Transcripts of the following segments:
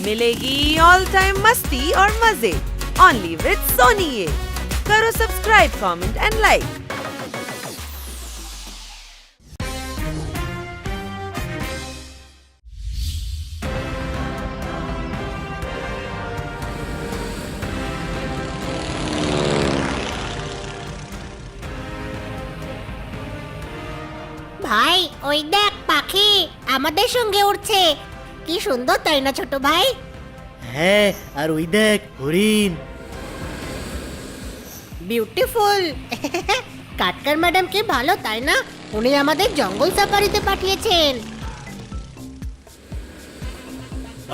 मिलेगी all time मस्ती और मजे ओनली विद सोनी ये। करो सब्सक्राइब, कमेंट एंड लाइक। ভাই ওই দেখ পাখি আমাদের সঙ্গে উড়ছে, কি সুন্দর তাই না ছোট ভাই? হ্যাঁ, আর ওই দেখ হরিণ। বিউটিফুল। কাটকার ম্যাডাম কি ভালো তাই না, উনি আমাদের জঙ্গল সাফারিতে পাঠিয়েছেন।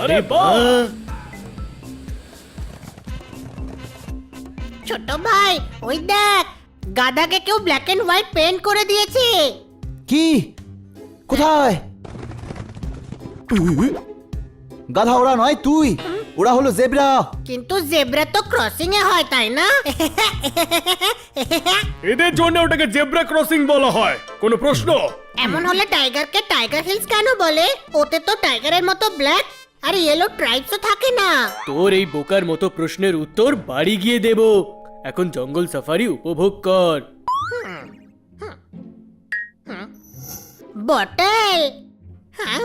আরে বাহ! ছোট ভাই ওই দেখ, গাধাকে কেউ ব্ল্যাক এন্ড হোয়াইট পেইন্ট করে দিয়েছে। কি? কোথায়? গাধা ওরা নয়, তুই। ওরা হলো জেব্রা। কিন্তু জেব্রা তো ক্রসিং এ হয় তাই না? এদের জন্য ওটাকে জেব্রা ক্রসিং বলা হয়, কোনো প্রশ্ন? এমন হলে টাইগারকে টাইগার হিলস কেন বলে? ওতে তো টাইগারের মতো ব্ল্যাক আর ইয়েলো ট্রাইবসও থাকে না। তোর এই বোকার মতো প্রশ্নের উত্তর বাড়ি গিয়ে দেব। এখন জঙ্গল সাফারি উপভোগ কর। বটল। হ্যাঁ,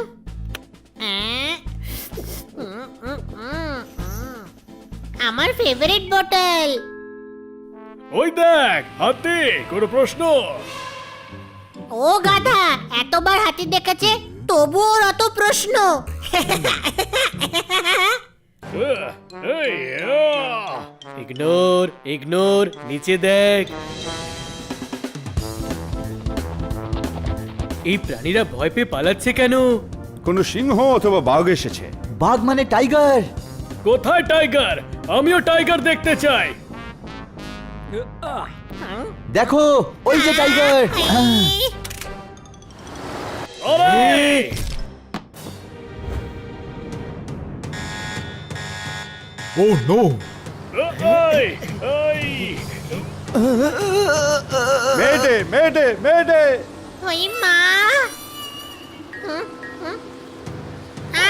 আমার ফেভারিট বটল। ওই দেখ হাতি, কোনো প্রশ্ন? ও গাধা, এতবার হাতি দেখেছে তবুও ওর অত প্রশ্ন। ইগনোর ইগনোর, নিচে দেখ। এই প্রাণীরা ভয় পেয়ে পালাচ্ছে কেন? কোনো সিংহ অথবা বাঘ এসেছে। বাঘ মানে টাইগার। কোথায় টাইগার? আমিও টাইগার দেখতে চাই। দেখো, ওই যে টাইগার। আরে! ও নো! এই, এই! মেডে মেডে মেডে! ওই মা।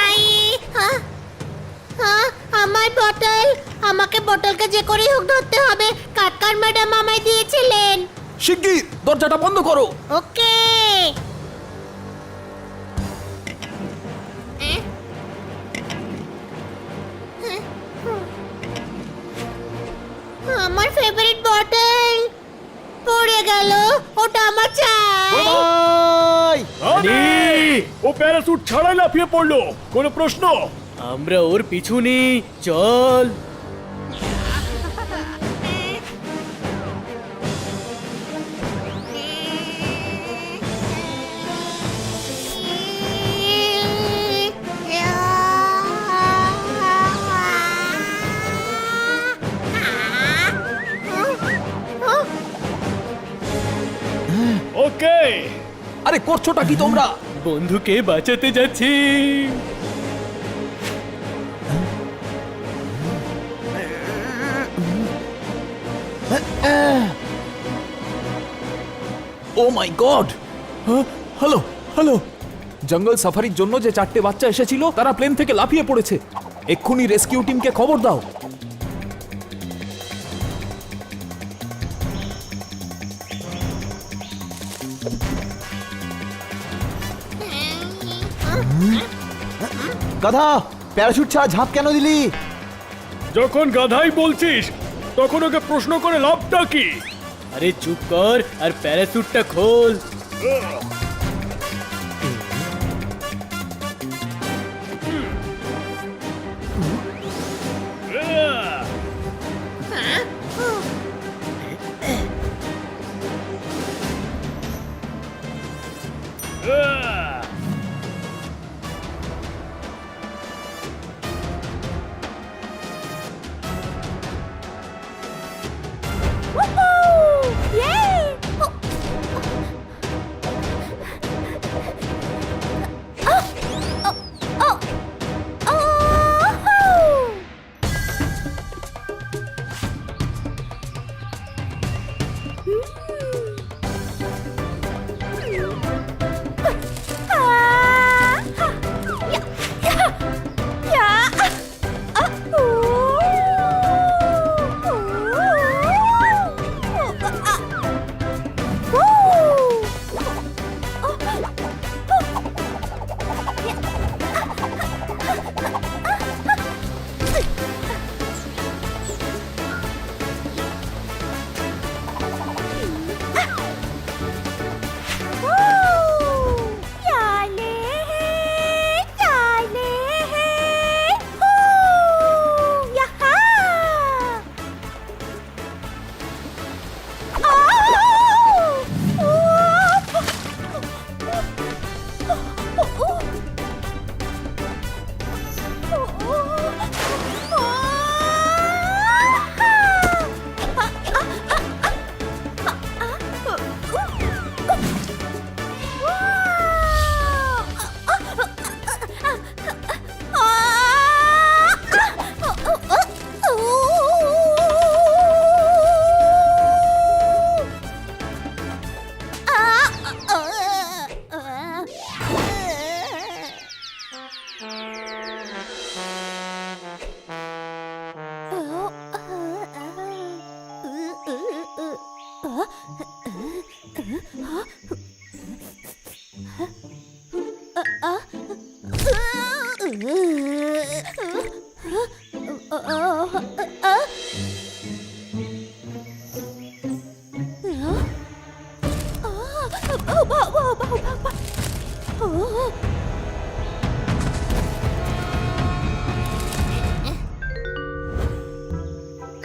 আই, আমার বটল। আমাকে বটলকে যে করেই হোক ধরতে হবে। কাটকার ম্যাডাম আমায় দিয়েছিলেন। শিগগির দরজাটা বন্ধ করো। ওকে। আমার ফেভারিট বটল পড়ে গেল, ওটা আমার চাই। বাই। আরে! ও প্যারাসুট ছাড়াই লাফিয়ে পড়লো, কোনো প্রশ্ন? আমরা ওর পিছু নেই, চল। ওকে। আরে করছোটা কি তোমরা? বন্ধুকে বাঁচাতে যাচ্ছি। ও মাই গড! হ্যালো হ্যালো, জঙ্গল সাফারির জন্য যে 4টে বাচ্চা এসেছিল তারা প্লেন থেকে লাফিয়ে পড়েছে। এক্ষুনি রেস্কিউ টিমকে খবর দাও। গাধা, প্যারাশুট ছাড়া ঝাঁপ কেন দিলি? যখন গাধাই বলছিস তখন ওকে প্রশ্ন করে লাভটা কি? আরে চুপ কর আর প্যারাসুটটা খোল।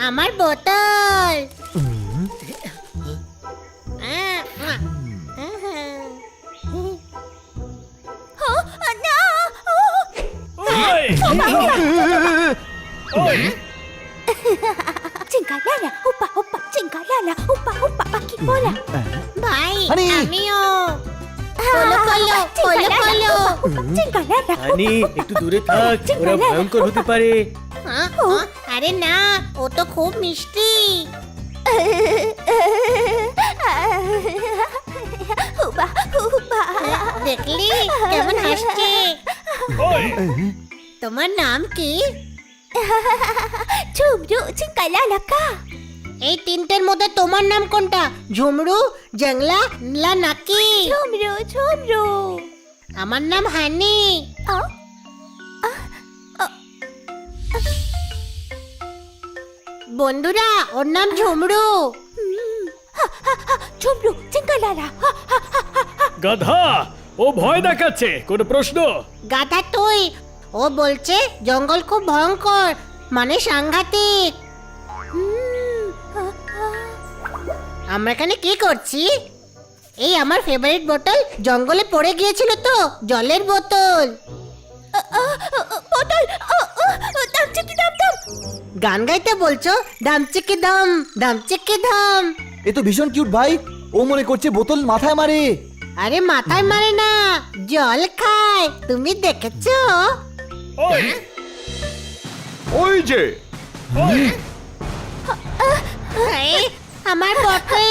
আমার বোতল Cingkalala, upa upa, cingkalala, upa upa, paki bola. ভাই হানি! আমিও কলো কলো কলো কলো Cingkalala. হানি একটু দূরে থাক, ওরা ভয়ঙ্কর হতে পারে। আরে না ও তো খুব মিষ্টি Upa upa. দেখলি কেমন হাসছে তোমার নাম কি Cumru, cingkalala ka. এই তিনটের মধ্যে তোমার নাম কোনটা ঝুমরু জংলা নীলা নাকি Cumru, cumru. আমার নাম হানি Oh. বন্ধুরা ওর নাম ঝুমরু Cumru, cingkalala. গাধা ও ভয় দেখাচ্ছে কোনো প্রশ্ন? গাধা তুই ও বলছে জঙ্গল খুব ভয়ঙ্কর মানে সাংঘাতিক আমরা এখানে কি করছি এই আমার ফেভারিট বোতল জঙ্গলে পড়ে গিয়েছিল তো জলের বোতল Botol. Dam chiki dam dam. গান গাইতে বলছো দামচিকি দাম দামচিকি দাম এ তো ভীষণ কিউট ভাই, ও মনে করছে বোতল মাথায় মারে। আরে মাথায় মারে না জল খায় তুমি দেখেছো ওই যে এই, আমার বোতল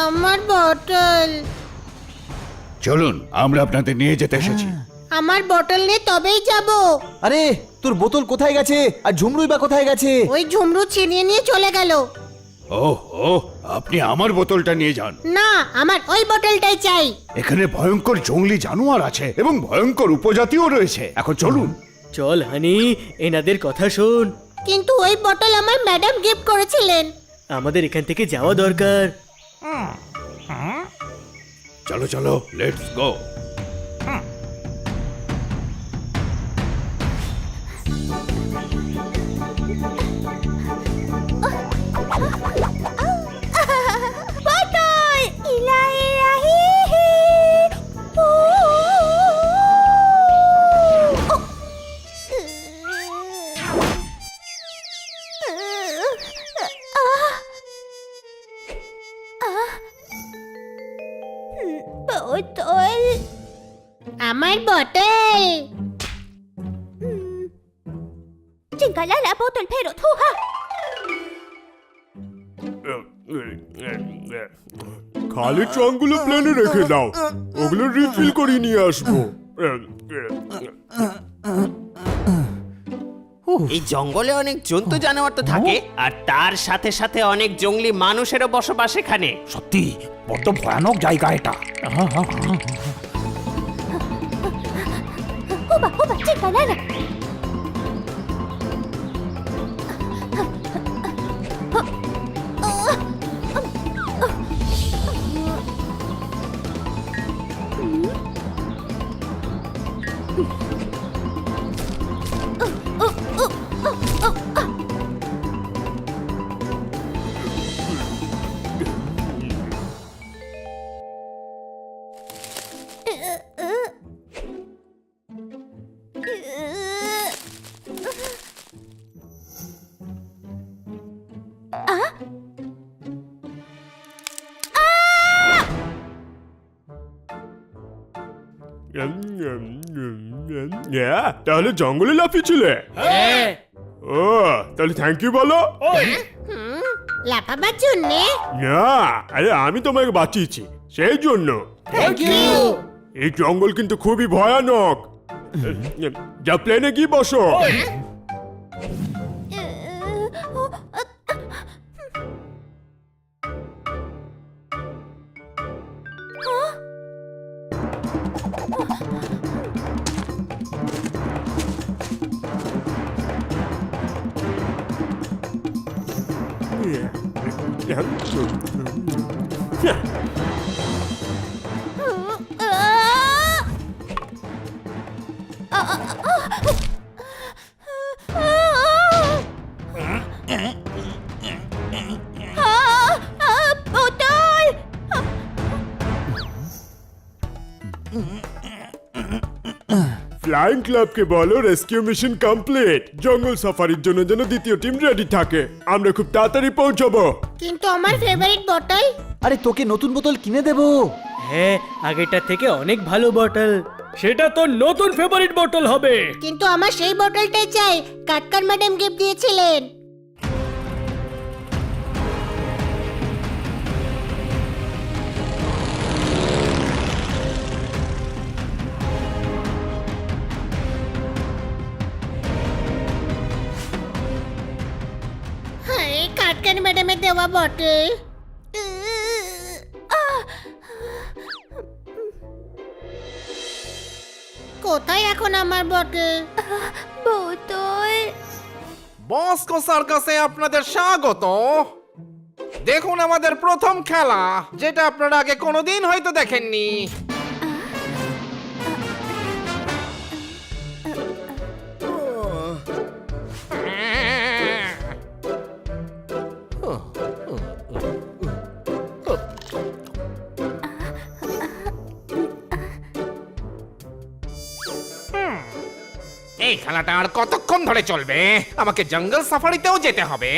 আমার বোতল চলুন আমরা আপনাদের নিয়ে যেতে এসেছি। আমার বোতল নিয়ে তবেই যাব আরে তোর বোতল কোথায় গেছে আর ঝুমরুই বা কোথায় গেছে? ওই ঝুমরু ছিনিয়ে নিয়ে চলে গেল ওহো, আপনি আমার বোতলটা নিয়ে যান। না আমার ওই বোতলটাই চাই এখানে ভয়ঙ্কর জঙ্গলি জানোয়ার আছে এবং ভয়ঙ্কর উপজাতিও রয়েছে। এখন চলুন। চল হানি, এনাদের কথা শোন। কিন্তু ওই বোতল আমার ম্যাডাম গিফট করেছিলেন আমাদের এখান থেকে যাওয়া দরকার। চলো চলো, let's go. Botol. Ilahi. Botol. আমার বোতল Cingkalala, botol pero tuha. খালি ট্রাঙ্কগুলো প্লেনে রেখে দাও, ওগুলো রিফিল করে নিয়ে আসবো। এই জঙ্গলে অনেক জন্তু জানোয়ার তো থাকে, আর তার সাথে সাথে অনেক জঙ্গলি মানুষেরও বসবাস এখানে। সত্যি বড্ড ভয়ানক জায়গা এটা। Uba uba, cingkalala. তাহলে জঙ্গলে লাফিয়েছিলে? হ্যাঁ, ও তাহলে থ্যাংক ইউ বলো। লাফাবার জন্যে না, আরে আমি তোমাকে বাঁচিয়েছি সেই জন্য। থ্যাংক ইউ এই জঙ্গল কিন্তু খুবই ভয়ানক। যা প্লেনে কি বসো। বোতল! ফ্লাইং ক্লাবকে বলো রেস্কিউ মিশন কমপ্লিট। জঙ্গল সাফারির জন্য যেন দ্বিতীয় টিম রেডি থাকে। আমরা খুব তাড়াতাড়ি পৌঁছাবো। কিন্তু আমার ফেভারিট বটল। আরে তোকে নতুন বোতল কিনে দেবো। হ্যাঁ, আগেটা থেকে অনেক ভালো বটল। সেটা তো নতুন ফেভারিট বোতল হবে। কিন্তু আমার সেই বটলটাই চাই, কাটকার ম্যাডাম গিফট দিয়েছিলেন। হ্যাঁ, কাটকার ম্যাডামের দেওয়া বটল। কোথায় এখন আমার বটল? বোতল! বস্কো সার্কাসে আপনাদের স্বাগত। দেখুন আমাদের প্রথম খেলা, যেটা আপনারা আগে কোনোদিন হয়তো দেখেননি। এই খেলাটা আর কতক্ষণ ধরে চলবে? আমাকে জঙ্গল সাফারিতেও যেতে হবে।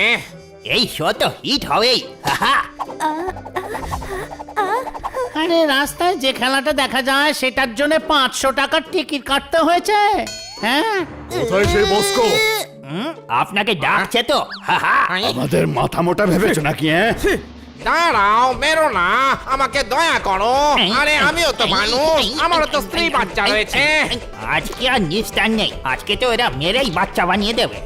এই শো তো হিট হবেই। আরে রাস্তায় যে খেলাটা দেখা যায় সেটার জন্য 500 টাকার টিকিট কাটতে হয়েছে। হ্যাঁ, কোথায় সেই বস্কো? আপনাকে ডাকছে তো। আমাদের মাথা মোটা ভেবেছো নাকি? দাঁড়াও, মেরো না, আমাকে দয়া করো। আরে আমিও তো মানুষ, আমারও তো স্ত্রী বাচ্চা রয়েছে। আজকে আর নিস্তার নেই, আজকে তো এরা মেরেই বাচ্চা বানিয়ে দেবে।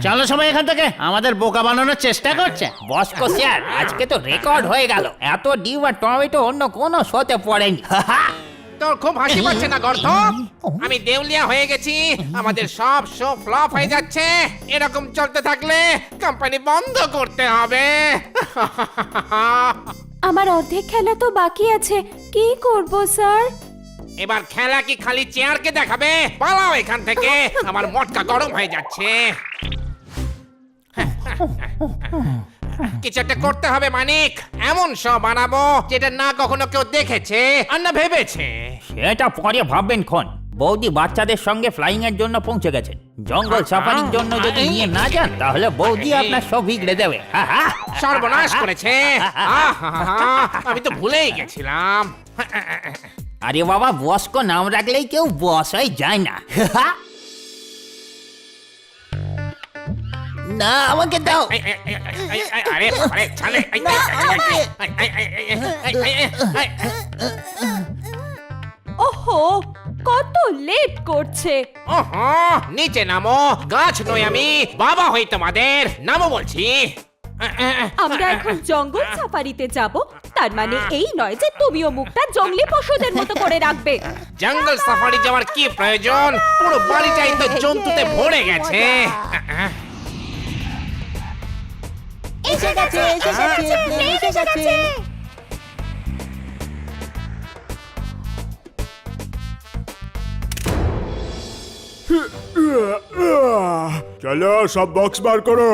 চলো সবাই এখান থেকে, আমাদের বোকা বানানোর চেষ্টা করছে। বস্কো স্যার, আজকে তো রেকর্ড হয়ে গেল। এত ডিউ আর টমেটো অন্য কোনো শোতে পড়েনি। তোর খুব হাসি পাচ্ছে না গর্ত? আমি দেউলিয়া হয়ে গেছি, আমাদের সব শো ফ্লপ হয়ে যাচ্ছে। এরকম চলতে থাকলে কোম্পানি বন্ধ করতে হবে। আমার অর্ধেক খেলা তো বাকি আছে, কি করব স্যার? এবার খেলা কি খালি চেয়ারকে দেখাবে? পালাও এখান থেকে, আমার মটকা গরম হয়ে যাচ্ছে। কিছু একটা করতে হবে মানিক, এমন শো বানাবো যেটা না কখনো কেউ দেখেছে আর না ভেবেছে। সেটা পরে ভাববেন খন। বৌদি বাচ্চাদের সঙ্গে ফ্লাইং এর জন্য পৌঁছে গেছেন। জঙ্গল সাফারির জন্য যদি নিয়ে না যান তাহলে বৌদি আপনার সব বিগড়ে দেবে। সর্বনাশ করেছে। আমি তো ভুলেই গেছিলাম। আরে বাবা, বস্কো নাম রাখলেই কেউ বস হয়ে যায় না। না, আমাকে দাও। আরে আরে ছালে। ওহো, কত লেট করছে। ওহো, নিচে নামো, গাছ নই আমি, বাবা হই তোমাদের। নামো বলছি। আমরা এখন জঙ্গল সাফারিতে যাব, তার মানে এই নয় যে তুমিও মুখটা জঙ্গলি পশুদের মতো করে রাখবে। জঙ্গল সাফারি যাওয়ার কি প্রয়োজন? পুরো বাড়িটাই তো জন্তুতে ভরে গেছে। এসে গেছে, এসে গেছে, প্লেন এসে গেছে। চলো সব বক্স বার করো।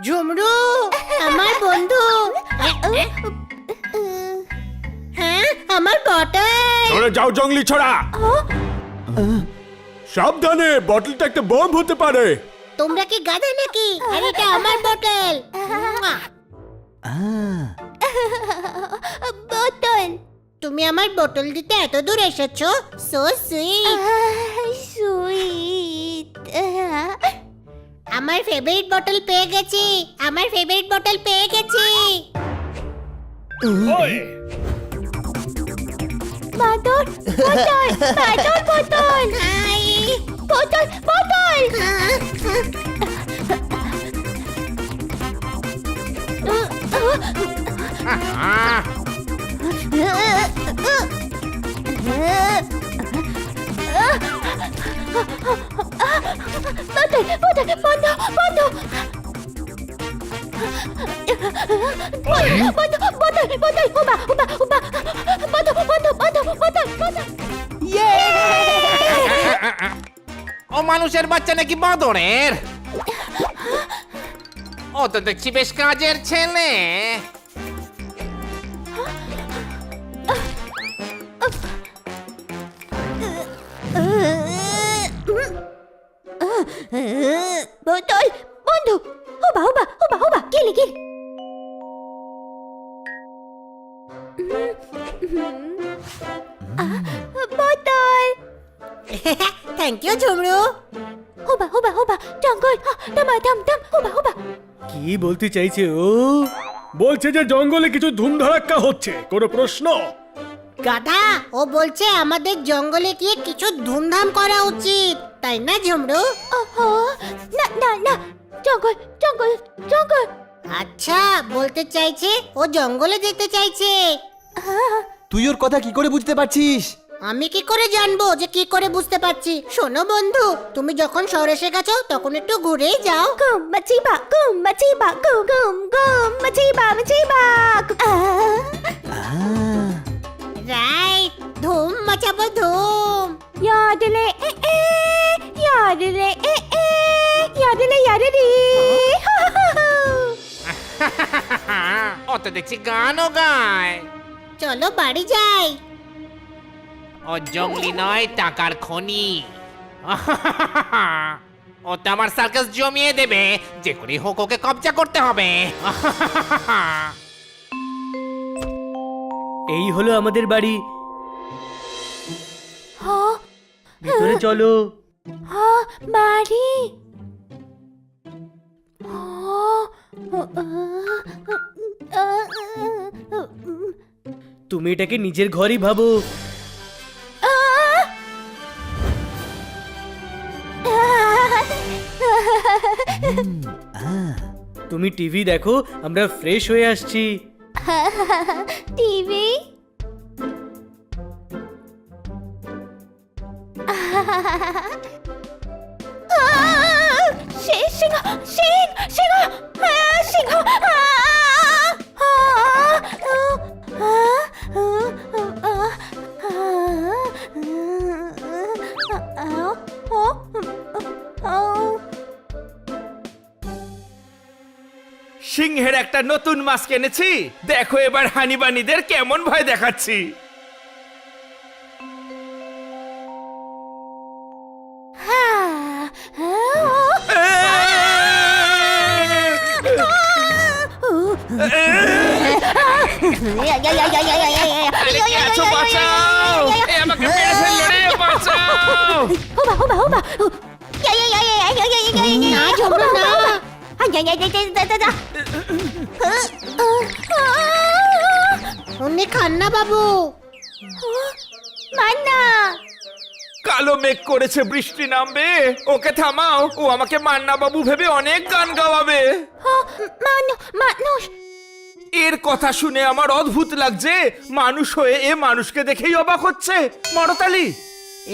ঝুমরু, আমার বন্ধু। হ্যাঁ, আমার বটল। চলে যাও জঙ্গলি ছড়া। সাবধানে, বটলটা একটা বম হতে পারে। তোমরা কি গাধা নাকি? আর এটা আমার বটল। বোতল! তুমি আমার বোতল দিতে এত দূর এসেছো, সো সুইট। সুইট। আমার ফেভারিট বোতল পেয়ে গেছি, আমার ফেভারিট বোতল পেয়ে গেছি। বোতল বোতল বোতল বোতল হাই বোতল বোতল। আহ, বোতল বোতল বন্ধ বন্ধ। বোতল বোতল বোতল উবা উবা উবা বোতল বন্ধ বন্ধ বোতল বোতল। ও মানুষের বাচ্চা নাকি বাঁদরের? ও তো দেখছি বেশ কাজের ছেলে। বোতল বন্ধ। উবা উবা উবা উবা গিলি গিলি। বোতল। Thank you ঝুমরু। উবা উবা উবা জঙ্গল থাম থাম থাম উবা উবা। কি বলতে চাইছে ও? বলছে যে জঙ্গলে কিছু ধুমধারাক্কা হচ্ছে, কোনো প্রশ্ন? গাধা, ও বলছে আমাদের জঙ্গলে গিয়ে কিছু ধুমধাম করা উচিত, তাই না ঝুমরু? না না না, জঙ্গল জঙ্গল জঙ্গল। আচ্ছা, বলতে চাইছে ও জঙ্গলে যেতে চাইছে। তুই ওর কথা কি করে বুঝতে পারছিস? আমি কি করে জানবো যে কি করে বুঝতে পারছি? শোনো বন্ধু, তুমি যখন শহরে এসে গেছো তখন একটু ঘুরেই যাও। ঘুম মাচিবা ঘুম মাচিবা ঘুম ঘুম ঘুম মাচিবা মাচিবা। রাইট, ধুম মাচাবো ধুম। ইয়াদলে এ এ ইয়াদলে এ এ ইয়াদলে ইয়াদলি। ও তো দেখছি গানও গায়। চলো বাড়ি যাই। ও জঙ্গলি নয়, টাকার খনি। ও তো আমার সার্কাস জমিয়ে দেবে, যে করে হোক ওকে কবজা করতে হবে। এই হলো আমাদের বাড়ি, ভেতরে চলো। বাড়ি। তুমি এটাকে নিজের ঘরই ভাবো। তুমি টিভি দেখো, আমরা ফ্রেশ হয়ে আসছি। টিভি। সিংহ সিংহ সিংহ সিংহ। সিংহের একটা নতুন মাস্ক এনেছি, দেখো এবার হানিবানিদের কেমন ভয় দেখাচ্ছি। আছো, বাঁচাও! এ আমাকে মেরে ফেললো রে, বাঁচাও! হুবা হুবা হুবা। না ঝুমরু না। উনি খান্না বাবু। মান্না। কালো মেঘ করেছে, বৃষ্টি নামবে, ওকে থামাও। ও আমাকে মান্না বাবু ভেবে অনেক গান গাওয়াবে। মানুষ। এর কথা শুনে আমার অদ্ভুত লাগছে, মানুষ হয়ে এ মানুষকে দেখেই অবাক হচ্ছে। মরতালি,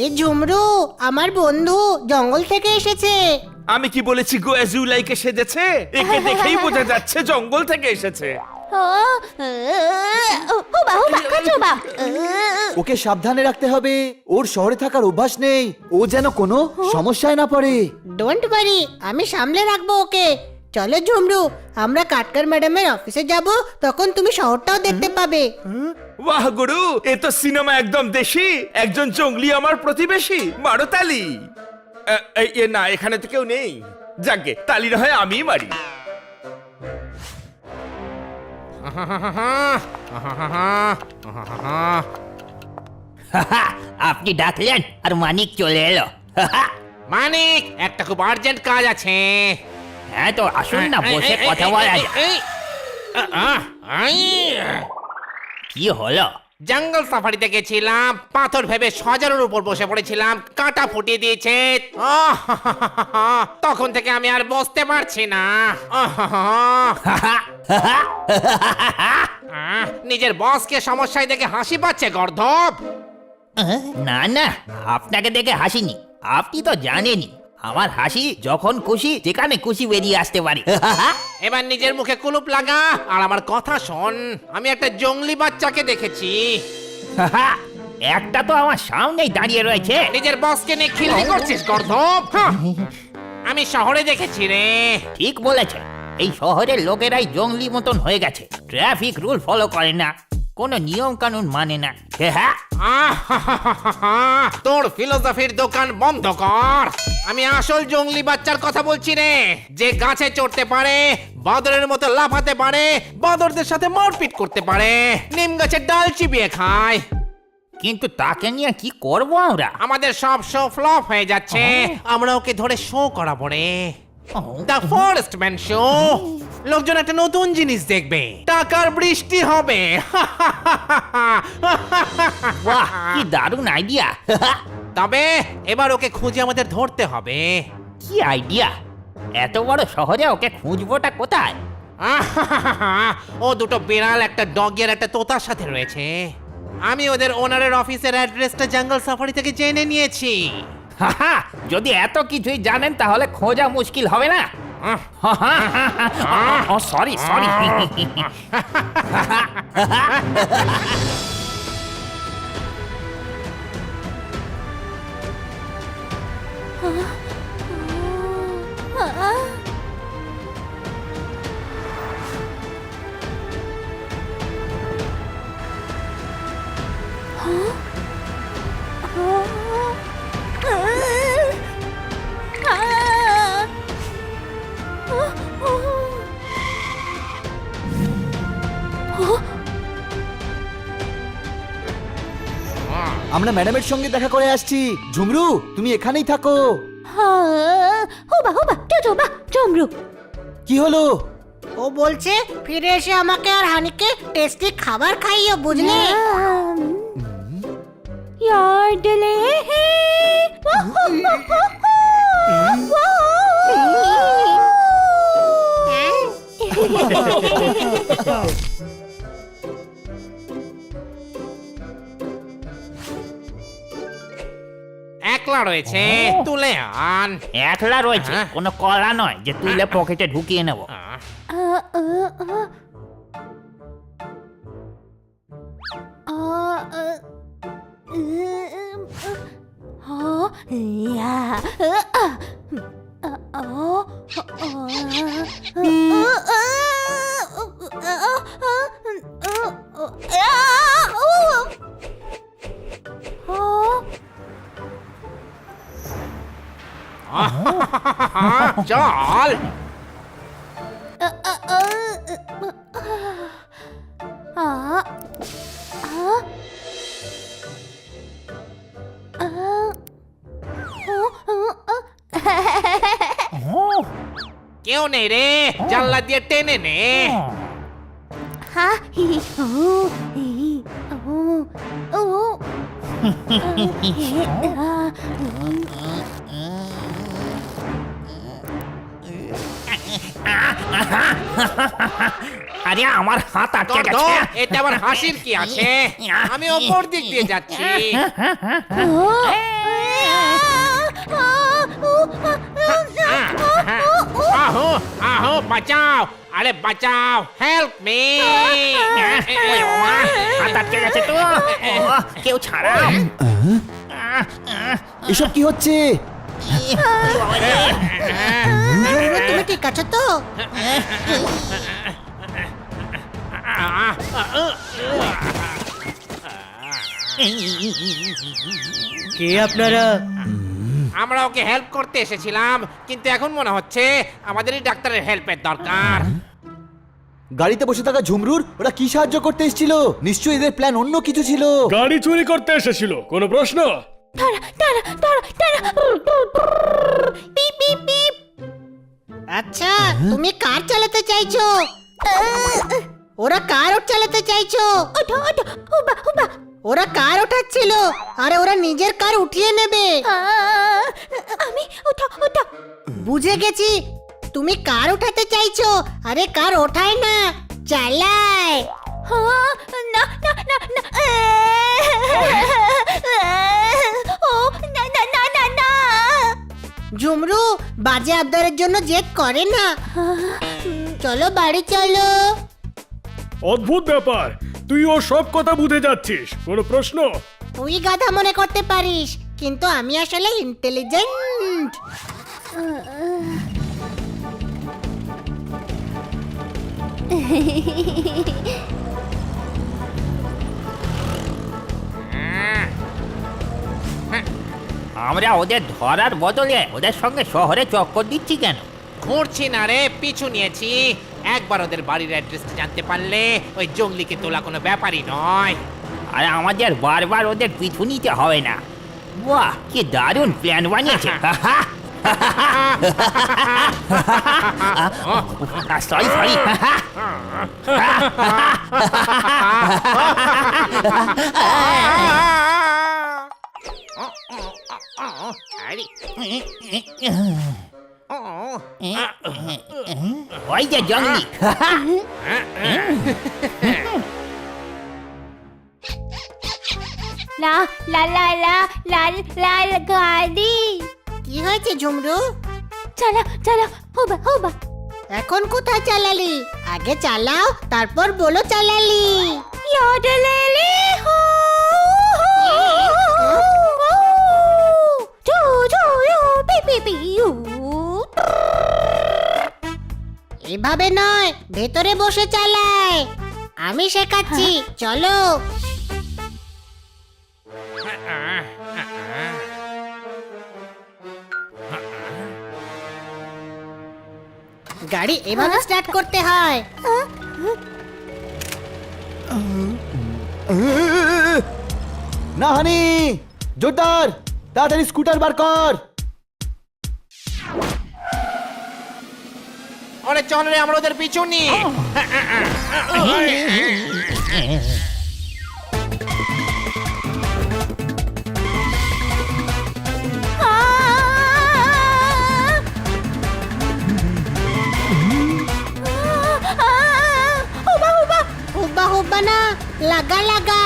এ ঝুমরু আমার বন্ধু, জঙ্গল থেকে এসেছে। আমি কি বলেছি গো অ্যাজ ইউ লাইকে সেজেছে? একে দেখেই বোঝা যাচ্ছে জঙ্গল থেকে এসেছে। ওকে সাবধানে রাখতে হবে, ওর শহরে থাকার অভ্যাস নেই, ও যেন কোনো সমস্যায় না পড়ে। ডোন্ট ওয়ারি, আমি সামলে রাখবো ওকে। চলো ঝুমরু, আমরা কাটকার ম্যাডামের অফিসে যাব, তখন তুমি শহরটাও দেখতে পাবে। বাহ গুরু, এ তো সিনেমা একদম দেশি। একজন জঙ্গলি আমার প্রতিবেশী, মারো তালি। এ না, এখানে তো কেউ নেই। যাকে তালির হয় আমি মারি। আপনি ডাকলেন আর মানিক চলে এলো। মানিক, একটা খুব আর্জেন্ট কাজ আছে। হ্যাঁ তো আসুন না, বসে কথা বলা যাক। কি হলো? জঙ্গল সাফারিতে গেছিলাম, পাথর ভেবে সজারুর উপর বসে পড়েছিলাম, কাঁটা ফুটিয়ে দিয়েছে। তখন থেকে আমি আর বসতে পারছি না। নিজের বসকে সমস্যায় দেখে হাসি পাচ্ছে গর্ধপ। না না, আপনাকে দেখে হাসিনি। আপনি তো জানেনই আমার হাসি যখন খুশি যেখানে খুশি বেরিয়ে আসতে পারি। এবার নিজের মুখে কুলুপ লাগা আর আমার কথা শোন। আমি একটা জংলি বাচ্চাকে দেখেছি। একটা তো আমার সামনেই দাঁড়িয়ে রয়েছে। নিজের বসকে নিয়ে খিল্লি করছিস গর্ধপ? আমি শহরে দেখেছি রে। ঠিক বলেছে, এই শহরের লোকেরাই জঙ্গলি মতন হয়ে গেছে। ট্রাফিক রুল ফলো করে না, কোনো নিয়ম কানুন মানে না। তোর ফিলোসফির দোকান বন্ধ কর। আমি আসল জংলি বাচ্চার কথা বলছি রে, যে গাছে চড়তে পারে, বাদরের মতো লাফাতে পারে, বাদরদের সাথে মারপিট করতে পারে, নিম গাছের ডাল চিবিয়ে খায়। কিন্তু তাকে নিয়ে কি করব আমরা? আমাদের সব শো ফ্লপ হয়ে যাচ্ছে। আমরা ওকে ধরে শো করাবো রে, দ্য ফরেস্ট ম্যান শো। লোকজন একটা নতুন জিনিস দেখবে, টাকার বৃষ্টি হবে। বাহ, কি দারুণ আইডিয়া। তবে এবার ওকে খুঁজে আমাদের ধরতে হবে। কি আইডিয়া? এত বড় শহরে ওকে খুঁজবোটা কোথায়? ও দুটো বিড়াল, একটা ডগি আর একটা তোতার সাথে রয়েছে। আমি ওদের ওনারের অফিসের অ্যাড্রেসটা জঙ্গল সাফারি থেকে জেনে নিয়েছি। যদি এত কিছুই জানেন তাহলে খোঁজা মুশকিল হবে না। Sorry sorry. আমরা ম্যাডামের সঙ্গে দেখা করে আসছি। ঝুমরু, তুমি এখানেই থাকো। চমরু, কি হলো? ও বলছে ফিরে এসে আমাকে আর হানিকে টেস্টি খাবার খাইও, বুঝলে? यार डले একলা রয়েছে, তুলে আন। একলা রয়েছে, কোনো কলা নয় যে তুলে পকেটে ঢুকিয়ে নেব। চল। কেউ নেই রে, জানলা দিয়ে টেনে নে। আরে আমার হাত আটকে গেছে। এটা আবার হাসির কি আছে? আমি ওপর দিক দিয়ে যাচ্ছি। আহো আহো, বাঁচাও, আরে বাঁচাও, হেল্প মি। হাত আটকে গেছে তো, কেউ ছাড়াও। এসব কি হচ্ছে? তুমি ঠিক আছো তো? কে আপনারা? আমরা ওকে হেল্প করতে এসেছিলাম, কিন্তু এখন মনে হচ্ছে আমাদেরই ডাক্তারের হেল্পের দরকার। গাড়িতে বসে থাকা ঝুমরুর ওরা কি সাহায্য করতে এসেছিল? নিশ্চয়ই এদের প্ল্যান অন্য কিছু ছিল। গাড়ি চুরি করতে এসেছিল, কোনো প্রশ্ন? আচ্ছা তুমি কার চালাতে চাইছো? ওরা কার চালাতে চাইছো? ওরা কার ওঠাচ্ছিল? আরে ওরা নিজের কার উঠিয়ে নেবে। আমি ওঠা বুঝে গেছি, তুমি কার উঠাতে চাইছো। আরে কার ওঠায় না, চালায়। না না না না ও না না না না না ঝুমরু বাজে আবদারের জন্য জেদ করে না। চলো বাড়ি চলো। অদ্ভুত ব্যাপার, তুই ও সব কথা বুঝে যাচ্ছিস, কোনো প্রশ্ন? তুই গাধা মনে করতে পারিস, কিন্তু আমি আসলে ইন্টেলিজেন্ট। আমরা ওদের ধরার বদলে ওদের সঙ্গে শহরে চক্কর দিচ্ছি কেন? ঘুরছি না রে, পিছু নিয়েছি। একবার ওদের বাড়ির অ্যাড্রেস জানতে পারলে ওই জঙ্গলিকে তোলা কোনো ব্যাপারই নয়। আর আমাদের বারবার ওদের পিছু নিতে হবে না। বাহ, কি দারুণ প্ল্যান বানিয়েছে। Sorry sorry. ওই যে জঙ্গলি। লা লা লা লা লাল লাল গাড়ি। কি হয়েছে ঝুমরু? চলো চলো হোবা হোবা। এখন কোথায় চালালি? আগে চালাও, তারপর বলো চালালি। ইয়োডেলেলে হো জো জো ইউ পি পি পি ইউ। এভাবে নয়, ভেতরে বসে চালায়। আমি শেখাচ্ছি, চলো। গাড়ি এভাবে স্টার্ট করতে হয়। না হানি, জোরদার, তাড়াতাড়ি স্কুটার বার কর। ওরে চল রে, আমরা ওদের পিছু নি। হুব্বা হুব্বা না, লাগা লাগা।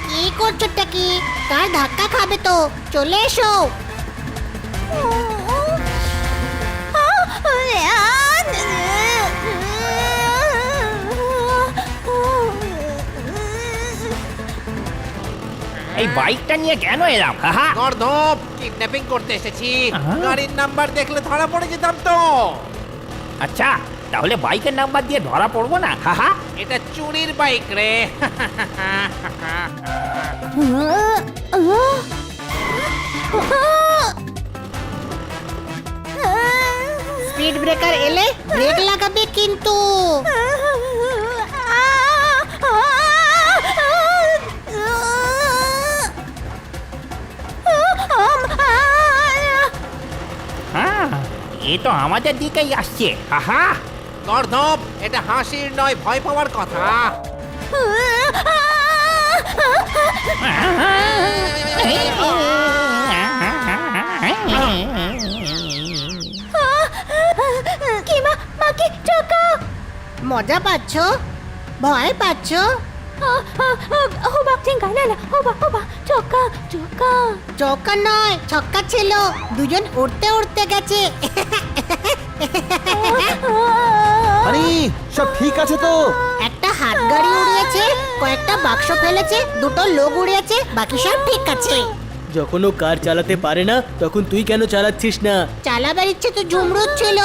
কি করছোটা কি? কার ধাক্কা খাবে তো, চলে এসো। এই বাইকটা নিয়ে কেন এলাম? গর্ধপ, কিডন্যাপিং করতে এসেছি। গাড়ির নাম্বার দেখলে ধরা পড়ে যেতাম তো। আচ্ছা, তাহলে বাইকের নাম্বার দিয়ে ধরা পড়বো না? হাহা, এটা চুরির বাইক রে। স্পিড ব্রেকার এলে ব্রেক লাগাবে কিন্তু। হ্যাঁ, এ তো আমাদের দিকেই আসছে। হাহা, গর্ধপ, এটা হাসির নয়, ভয় পাওয়ার কথা। মজা পাচ্ছ? ভয় পাচ্ছ? চৌকা নয়, ছক্কা ছিল। দুজন উড়তে উড়তে গেছে। হানি, সব ঠিক আছে তো? একটা হাত গাড়ি উড়িয়েছে, কয়েকটা বাক্স ফেলেছে, দুটো লোক উড়িয়েছে, বাকি সব ঠিক আছে। যখন ও কার চালাতে পারে না, তখন তুই কেন চালাচ্ছিস না? চালাবার ইচ্ছে তো ঝুমরুর ছিল।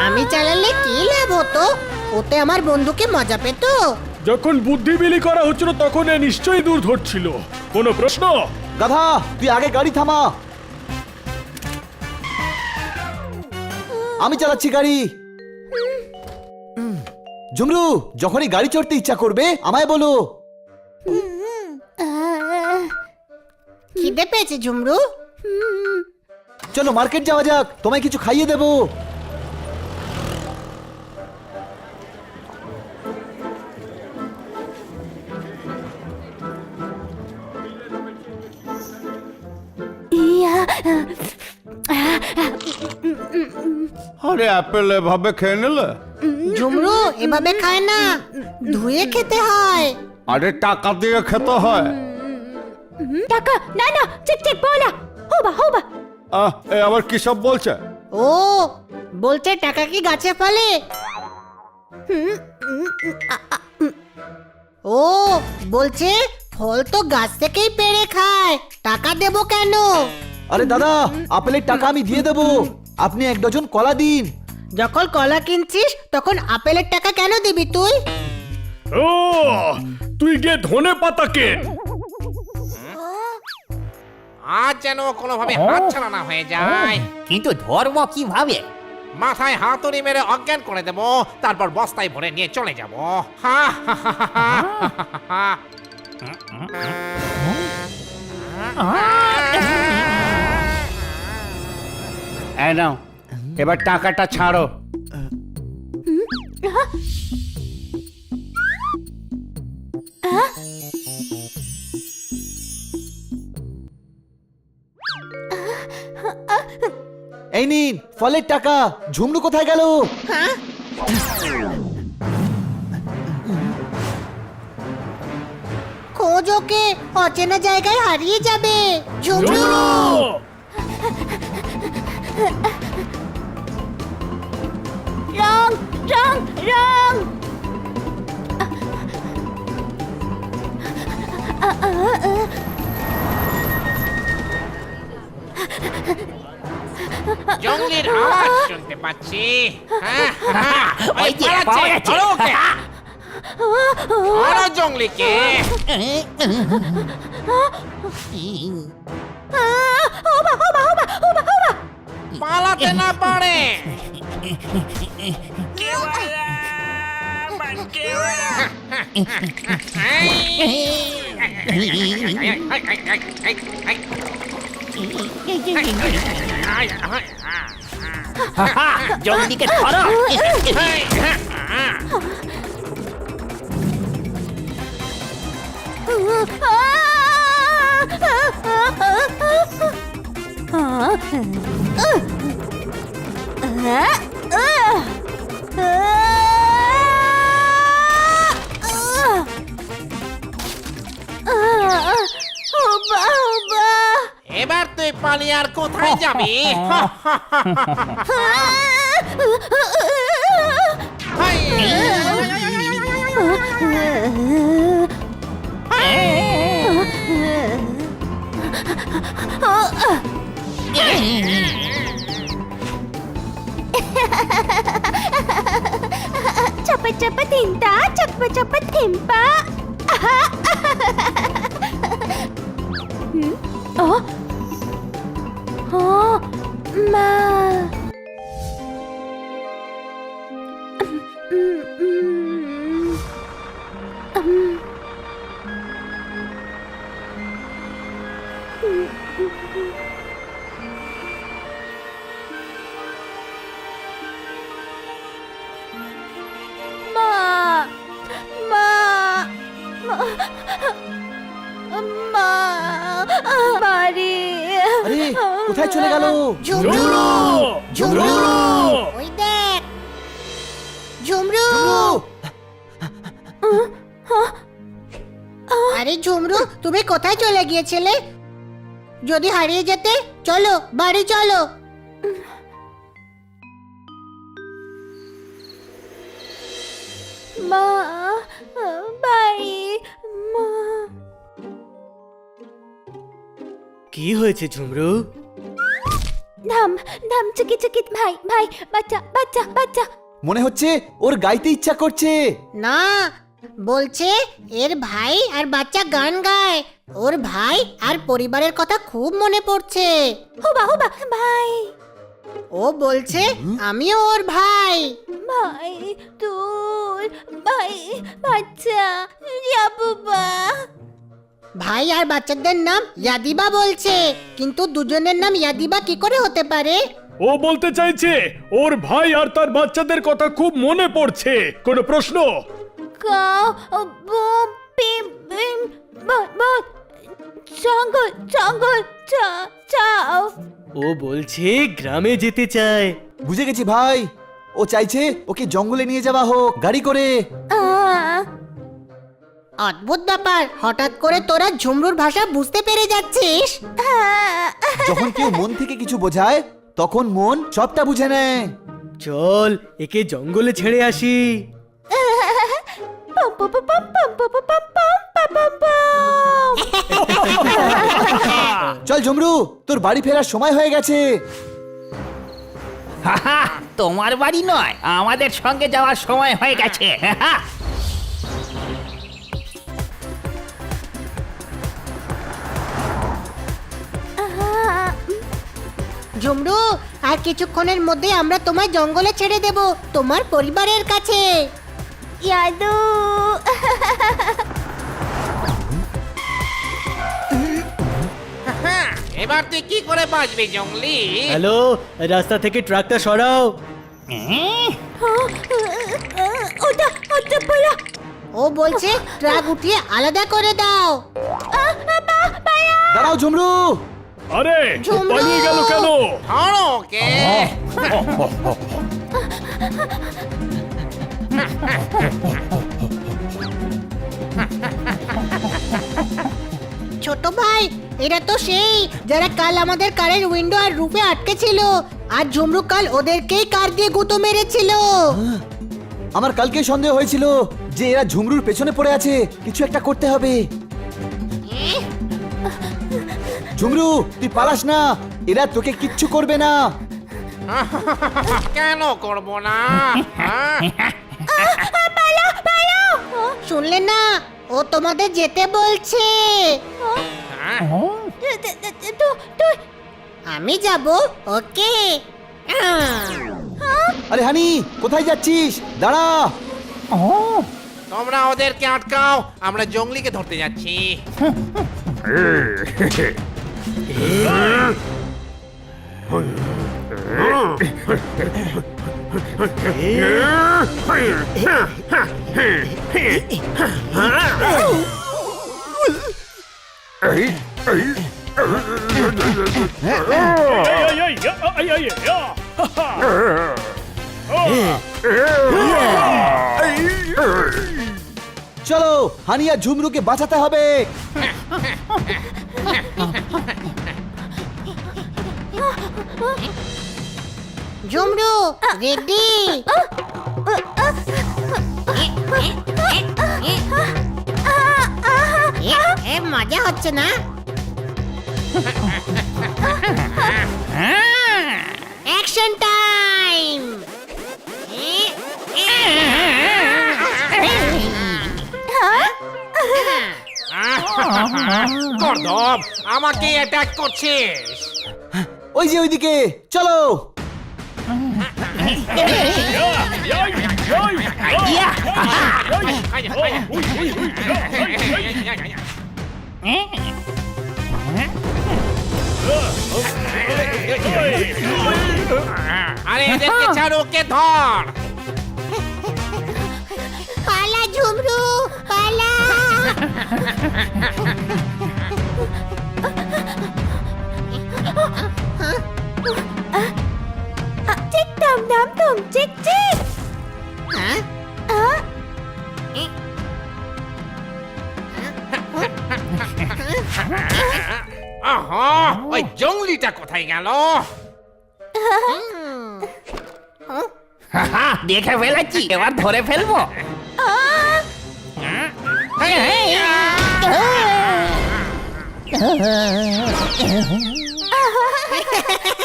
আমি চালালে কি লাভ হতো? ওতে আমার বন্ধুকে মজা পেত। যখন বুদ্ধি বিলি করা হচ্ছিল তখন এ নিশ্চয়ই দূর ধরছিল, কোনো প্রশ্ন? গাধা, তুই আগে গাড়ি থামা। আমি চালাচ্ছি গাড়ি। ঝুমরু, যখনই গাড়ি চড়তে ইচ্ছা করবে আমায় বলো। খিদে পেয়েছে ঝুমরু? চলো মার্কেট যাওয়া যাক, তোমায় কিছু খাইয়ে দেবো। আরে অ্যাপেল এভাবে খেয়ে নিলে? ঝুমরু এভাবে খায় না, ধুয়ে খেতে হয়। আরে টাকা দিয়ে খেতে হয়। টাকা না না, চেক চেক বলা হোবা হোবা। এ আবার কি সব বলছে? ও বলছে টাকা কি গাছে ফলে? ও বলছে ফল তো গাছ থেকেই পেড়ে খায়, টাকা দেবো কেন? আরে দাদা, আপেলের টাকা আমি দিয়ে দেবো, আপনি 1 ডজন কলা দিন। যখন কলা কিনছিস তখন আপেলের টাকা কেন দিবি তুই? ও তুই গিয়ে ধনে পাতা কেন। আজ যেন কোনোভাবে হাত ছাড়া না হয়ে যায়। কিন্তু ধরবো কিভাবে? মাথায় হাতুড়ি মেরে অজ্ঞান করে দেব, তারপর বস্তায় ভরে নিয়ে চলে যাব। হা হা হা হা হা হা। এই নাও, এবার টাকাটা ছাড়ো। এই নিন ফলের টাকা। ঝুমরু কোথায় গেল? খোঁজ ওকে, অচেনা জায়গায় হারিয়ে যাবে। ঝুমরু রং রং রং। জঙ্গলির আওয়াজ শুনতে পাচ্ছি। হ্যাঁ, হ্যাঁ, ওই যে পালাচ্ছে, পাওয়া যাচ্ছে। ধরো ওকে। ধরো জঙ্গলিকে। হোবা হোবা হোবা হোবা হোবা। পালাতে না পারে। জঙ্গলিকে ধরো। এবার তুই পালিয়ে আর কোথায় যাবি? Cepat-cepat tinta, cepat-cepat timpa. Oh, oh, ma. আরে কোথায় চলে গেল? ঝুমরু ঝুমরু ওই দেখ ঝুমরু। আরে ঝুমরু, তুমি কোথায় চলে গিয়েছিলে? যদি হারিয়ে যেতে, চলো বাড়ি চলো। মা, বাড়ি, মা। কি হয়েছে ঝুমরু? ধাম ধাম চুকি চুকি, ভাই ভাই, বাচ্চা বাচ্চা বাচ্চা। মনে হচ্ছে ওর গাইতে ইচ্ছা করছে। না, বলছে এর ভাই আর বাচ্চা গান গায়, ওর ভাই আর পরিবারের কথা খুব মনে পড়ছে। হোবা হোবা ভাই। ও বলছে আমিও ওর ভাই। ভাই তোর ভাই বাচ্চা বাবা। ভাই আর বাচ্চাদের নাম ইয়াদিবা বলছে, কিন্তু দুজনের নাম ইয়াদিবা কি করে হতে পারে? ও বলতে চাইছে ওর ভাই আর তার বাচ্চাদের কথা খুব মনে পড়ছে। কোনো প্রশ্ন? কাউ বুম পিম পিম বট জঙ্গল জঙ্গল চাও। ও বলছে গ্রামে যেতে চায়। বুঝে গেছি ভাই, ও চাইছে ওকে জঙ্গলে নিয়ে যাওয়া হোক গাড়ি করে। অদ্ভুত ব্যাপার, হঠাৎ করে তোরা ঝুমরুর ভাষা বুঝতে পেরে যাচ্ছিস। যখন কেউ মন থেকে কিছু বোঝায় তখন মন সবটা বুঝে নেয়। চল একে জঙ্গলে ছেড়ে আসি। পাম পাম পাম পাম পাম পাম পাম পাম পাম। চল ঝুমরু, তোর বাড়ি ফেরার সময় হয়ে গেছে। হাহা, তোমার বাড়ি নয়, আমাদের সঙ্গে যাওয়ার সময় হয়ে গেছে। হাহা। ঝুমরু, আর কিছুক্ষণের মধ্যে আমরা তোমায় জঙ্গলে ছেড়ে দেব, তোমার পরিবারের কাছে। ইয়াদু এবার তুই কি করে বাঁচবি জঙ্গলি? হ্যালো, রাস্তা থেকে ট্রাকটা সরাও। ওটা ওটা বলা। ও বলছে ট্রাক উঠিয়ে আলাদা করে দাও। দাঁড়াও ঝুমরু। আরে ঝুমরু! পালিয়ে গেল কেন? ধরো ওকে। ছোট ভাই, এরা তো সেই যারা কাল আমাদের কারের উইন্ডো আর রুফে আটকে ছিল, আর ঝুমরু কাল ওদেরকেই কার দিয়ে গুঁতো মেরেছিল। আমার কালকে সন্দেহ হয়েছিল যে এরা ঝুমরুর পেছনে পড়ে আছে, কিছু একটা করতে হবে। ঝুমরু, তুই পালাস না, এরা তোকে কিচ্ছু করবে না। কেন করব না? হ্যাঁ? শুনলে না, ও তোমাদের যেতে বলছে। আমি যাব, ওকে। আরে হানি, কোথায় যাচ্ছিস? দাঁড়া। তোমরা ওদেরকে আটকাও, আমরা জঙ্গলিকে ধরতে যাচ্ছি। চলো, হানি আর ঝুমরুকে বাঁচাতে হবে। ঝুমরু রেডি? মজা হচ্ছে না? Action time! গর্দব, আমাকে অ্যাটাক করছিস? ওই যে ওইদিকে, চলো। আরে এদেরকে ছাড়, ওকে ধর। পালা ঝুমরু, পালা! চিক টাম নাম তুম চিক চিক। আহা, ওই জঙ্গলিটা কোথায় গেল? হাহা, দেখে ফেলেছি, এবার ধরে ফেলবো।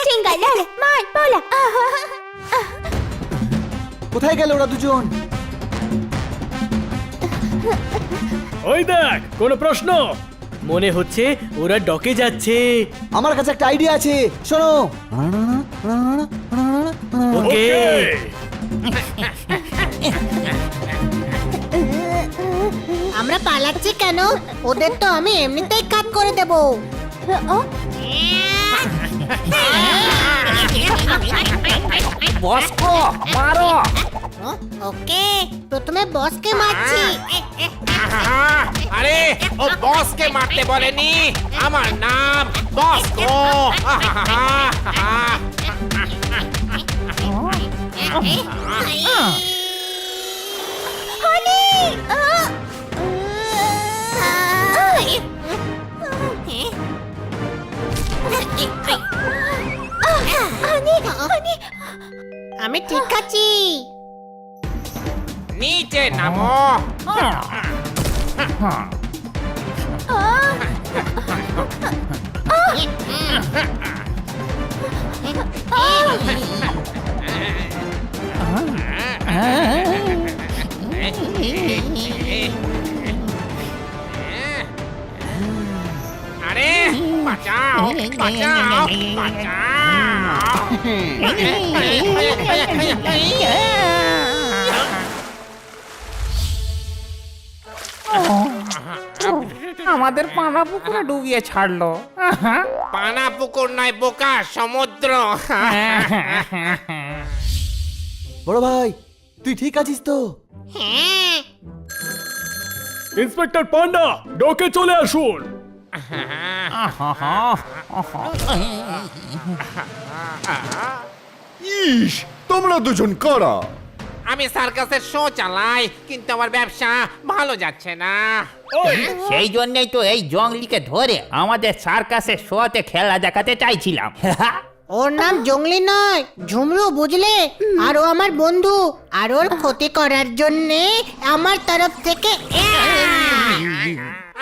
চিঙ্গালাল মার বলা। কোথায় গেল ওরা দুজন? ওই দেখ, কোনো প্রশ্ন? মনে হচ্ছে ওরা ডকে যাচ্ছে। আমার কাছে একটা আইডিয়া আছে, শোনো। ওকে, আমরা পালাচ্ছি কেন? ওদের তো আমি এমনিতেই কাট করে দেব। বসকো মারো। ওকে, প্রথমে বসকে মারছি। আরে ও বসকে মারতে বলেনি, আমার নাম বসকো। আমি ঠিক আছি। নিচে নামো। আরে বাঁচাও, বাঁচাও, বাঁচাও। আমাদের পানা পুকুরে ডুবিয়ে ছাড়লো। পানা পুকুর নয় বোকা, সমুদ্র। বড় ভাই, তুই ঠিক আছিস তো? হ্যাঁ, ইন্সপেক্টর পান্ডা, ডকে চলে আসুন। ইস, তোমরা দুজন কারা? আমি সার্কাসের শো চালাই, কিন্তু আমার ব্যবসা ভালো যাচ্ছে না। সেই জন্যই তো এই জঙ্গলিকে ধরে আমাদের সার্কাসের শোতে খেলা দেখাতে চাইছিলাম। ওর নাম জঙ্গলি নয়, ঝুমরু, বুঝলে? আর ও আমার বন্ধু, আর ওর ক্ষতি করার জন্যে আমার তরফ থেকে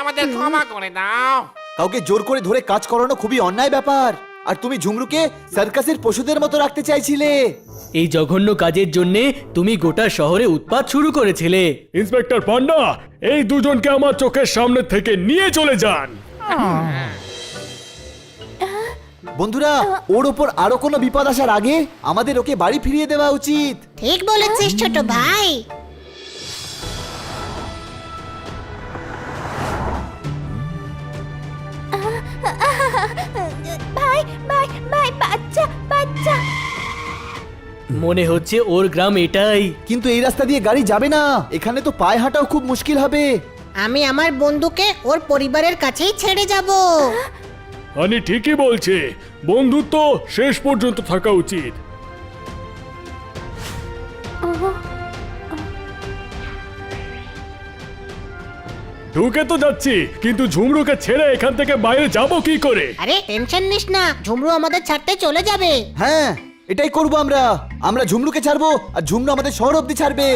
আমাদের ক্ষমা করে দাও। কাউকে জোর করে ধরে কাজ করানো খুবই অন্যায় ব্যাপার। আর তুমি ঝুমরুকে সার্কাসের পশুদের মতো রাখতে চাইছিলে। এই জঘন্য কাজের জন্য তুমি গোটা শহরে উৎপাত শুরু করেছিলে। ইন্সপেক্টর পান্ডা, এই দুজনকে আমার চোখের সামনে থেকে নিয়ে চলে যান। বন্ধুরা, ওর ওপর আরো কোনো বিপদ আসার আগে আমাদের ওকে বাড়ি ফিরিয়ে দেওয়া উচিত। ঠিক বলেছিস ছোট ভাই। ভাই ভাই ভাই, বাচ্চা বাচ্চা। মনে হচ্ছে ওর গ্রাম এটাই। কিন্তু এই রাস্তা দিয়ে গাড়ি যাবে না, এখানে তো পায়ে হাঁটাও খুব মুশকিল হবে। আমি আমার বন্ধুকে ওর পরিবারের কাছেই ছেড়ে যাব। হানি ঠিকই বলছে, বন্ধুত্ব শেষ পর্যন্ত থাকা উচিত। ঢুকে তো যাচ্ছি, কিন্তু ঝুমরুকে ছেড়ে এখান থেকে বাইরে যাব কি করে? আরে টেনশন নিস না, ঝুমরু আমাদের ছাড়তে চলে যাবে। হ্যাঁ, এটাই করবো আমরা। আমরা ঝুমরুকে ছাড়বো আর ঝুমরু আমাদের শহর অব্দি ছাড়বে।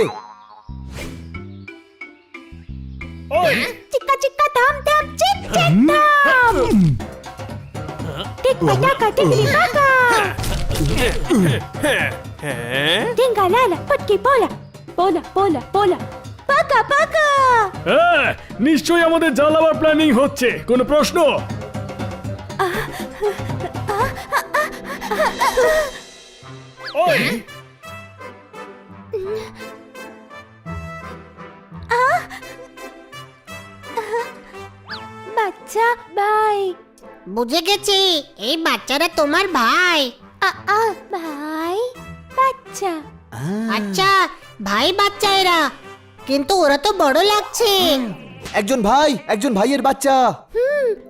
চিক্কা চিক্কা ধাম ধাম চিক চিক ধাম। টিক পাটাকা টিকলি পাকা। টিঙ্গা লালা পটকি পোলা পোলা পোলা পোলা পাকা পাকা। হ্যাঁ, নিশ্চয়ই আমাদের জ্বালাবার প্ল্যানিং হচ্ছে। কোনো প্রশ্ন? ওই, বাচ্চা ভাই। বুঝে গেছি, এই বাচ্চারা তোমার ভাই। ভাই বাচ্চা। আচ্ছা, ভাই বাচ্চা এরা, কিন্তু ওরা তো বড় লাগছে। একজন ভাই, একজন ভাইয়ের বাচ্চা।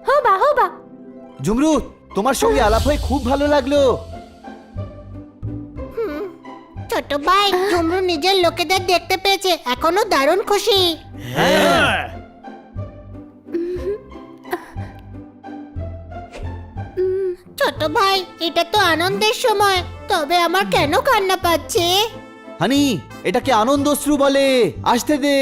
হোবা হোবা। ঝুমরু, তোমার সঙ্গে আলাপ হয়ে খুব ভালো লাগলো। ছোট ভাই, ঝুমরু নিজের লোকেদের দেখতে পেয়েছে, এখনো দারুণ খুশি। হ্যাঁ। ছোট ভাই, এটা তো আনন্দের সময়, তবে আমার কেন কান্না পাচ্ছে? হানি, এটাকে আনন্দ অশ্রু বলে। আসতে দে।